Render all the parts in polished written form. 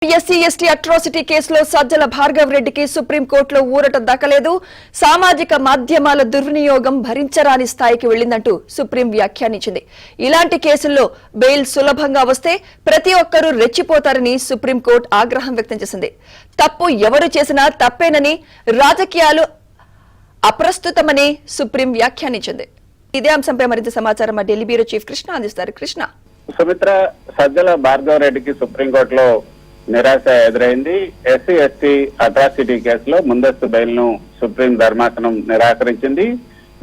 SC ST atrocity కేసులో సజ్జల భార్గవ్ రెడ్డికి సుప్రీంకోర్టులో ఊరట దక్కలేదు. సామాజిక మాధ్యమాల దుర్వినియోగం భరించరాని స్థాయికి వెళ్లిందంటూ సుప్రీం వ్యాఖ్యానించింది. ఇలాంటి కేసుల్లో బెయిల్ సులభంగా వస్తే ప్రతి ఒక్కరూ రెచ్చిపోతారని సుప్రీంకోర్టు ఆగ్రహం వ్యక్తం చేసింది. తప్పు ఎవరు చేసినా తప్పేనని, రాజకీయాలు అప్రస్తుతమని సుప్రీం వ్యాఖ్యానించింది. ఇదే అంశంపై మరింత సమాచారం మా ఢిల్లీ బ్యూరో చీఫ్ కృష్ణ అందిస్తారు. కృష్ణ, సుమిత్ర, సజ్జల భార్గవ్ రెడ్డికి సుప్రీంకోర్టులో నిరాశ ఎదురైంది. ఎస్సీ ఎస్టీ అట్రాసిటీ కేసులో ముందస్తు బెయిల్ ను సుప్రీం ధర్మాసనం నిరాకరించింది.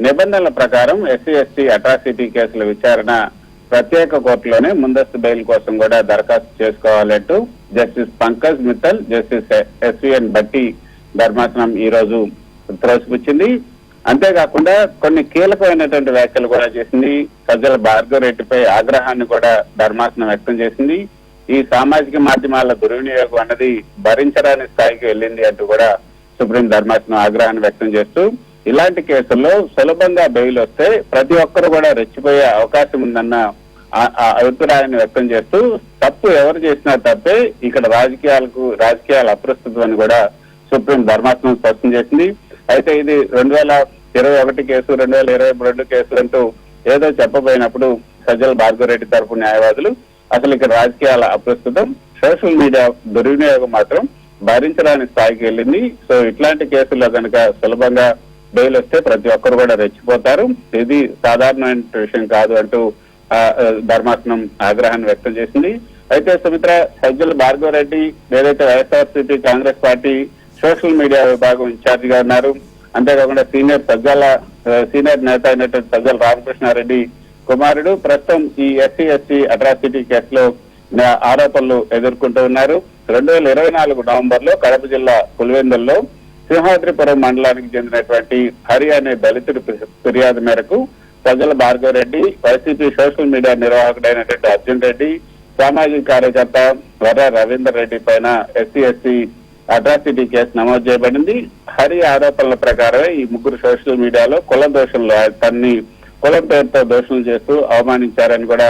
నిబంధనల ప్రకారం ఎస్సీ ఎస్టీ అట్రాసిటీ కేసుల విచారణ ప్రత్యేక కోర్టులోనే ముందస్తు బెయిల్ కోసం కూడా దరఖాస్తు చేసుకోవాలంటూ justice Pankaj Mittal, justice SVN Bhatti ధర్మాసనం ఈ రోజు త్రోసిపుచ్చింది. అంతేకాకుండా కొన్ని కీలకమైనటువంటి వ్యాఖ్యలు కూడా చేసింది. సజ్జల భార్గవ్ రెడ్డిపై ఆగ్రహాన్ని కూడా ధర్మాసనం వ్యక్తం చేసింది. ఈ సామాజిక మాధ్యమాల దుర్వినియోగం అన్నది భరించరాని స్థాయికి వెళ్ళింది అంటూ కూడా సుప్రీం ధర్మాసనం ఆగ్రహాన్ని వ్యక్తం చేస్తూ, ఇలాంటి కేసుల్లో సులభంగా బెయిల్ వస్తే ప్రతి ఒక్కరు కూడా రెచ్చిపోయే అవకాశం ఉందన్న అభిప్రాయాన్ని వ్యక్తం చేస్తూ, తప్పు ఎవరు చేసినా తప్పే, ఇక్కడ రాజకీయాలు అప్రస్తుతం అని కూడా సుప్రీం ధర్మాసనం స్పష్టం చేసింది. అయితే ఇది 2021 కేసు, 2022 కేసులు అంటూ ఏదో చెప్పబోయినప్పుడు సజ్జల భార్గవ్ రెడ్డి తరపు న్యాయవాదులు అసలు ఇక్కడ రాజకీయాల అప్రస్తుతం, సోషల్ మీడియా దుర్వినియోగం మాత్రం భరించడానికి స్థాయికి వెళ్ళింది. సో ఇట్లాంటి కేసుల్లో కనుక సులభంగా బెయిల్ వస్తే ప్రతి ఒక్కరు కూడా రెచ్చిపోతారు, ఇది సాధారణమైన విషయం కాదు అంటూ ధర్మాసనం ఆగ్రహాన్ని వ్యక్తం చేసింది. అయితే సుమిత్ర, సజ్జల భార్గవ్ రెడ్డి ఏదైతే YSRCP Congress party social media విభాగం ఇన్ఛార్జ్ గా ఉన్నారు, అంతేకాకుండా సీనియర్ నేత అయినటువంటి సజ్జల రామకృష్ణారెడ్డి కుమారుడు ప్రస్తుతం ఈ ఎస్సీ ఎస్టీ అట్రాసిటీ కేసులో ఆరోపణలు ఎదుర్కొంటూ ఉన్నారు. 2024 నవంబర్లో కడప జిల్లా పులివెందుల్లో సింహాద్రిపురం మండలానికి చెందినటువంటి హరి అనే దళితుడి ఫిర్యాదు మేరకు Sajjala Bhargav Reddy, YCP social media నిర్వాహకుడైనటువంటి అర్జున్ రెడ్డి, సామాజిక కార్యకర్త వర్ర రవీందర్ రెడ్డి పైన ఎస్సీ ఎస్టీ అట్రాసిటీ కేసు నమోదు చేయబడింది. హరి ఆరోపణల ప్రకారమే ఈ ముగ్గురు సోషల్ మీడియాలో కుల దోషంలో తన్ని కులం పేరుతో దోషులు చేస్తూ అవమానించారని కూడా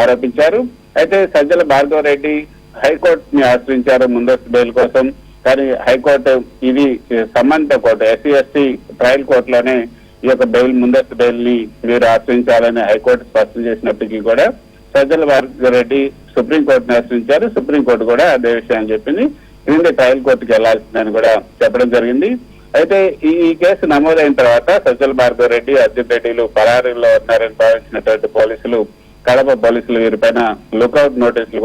ఆరోపించారు. అయితే సజ్జల భార్గవ్ రెడ్డి హైకోర్టుని ఆశ్రయించారు ముందస్తు బెయిల్ కోసం. కానీ హైకోర్టు ఇది సంబంధిత కోర్టు, ఎస్సీ ఎస్టీ ట్రయల్ కోర్టులోనే ఈ యొక్క ముందస్తు బెయిల్ ని మీరు ఆశ్రయించాలని హైకోర్టు స్పష్టం చేసినప్పటికీ కూడా సజ్జల భార్గవ్ రెడ్డి సుప్రీంకోర్టుని ఆశ్రయించారు. సుప్రీంకోర్టు కూడా అదే విషయాన్ని చెప్పింది, క్రింద ట్రయల్ కోర్టుకి వెళ్లాల్సిందని కూడా చెప్పడం జరిగింది. అయితే ఈ కేసు నమోదైన తర్వాత సజ్జల భార్గవ్ రెడ్డి, అర్జున్ రెడ్డిలు పరారీలో ఉన్నారని భావించినటువంటి పోలీసులు, కడప పోలీసులు వీరిపైన లుకౌట్ నోటీసులు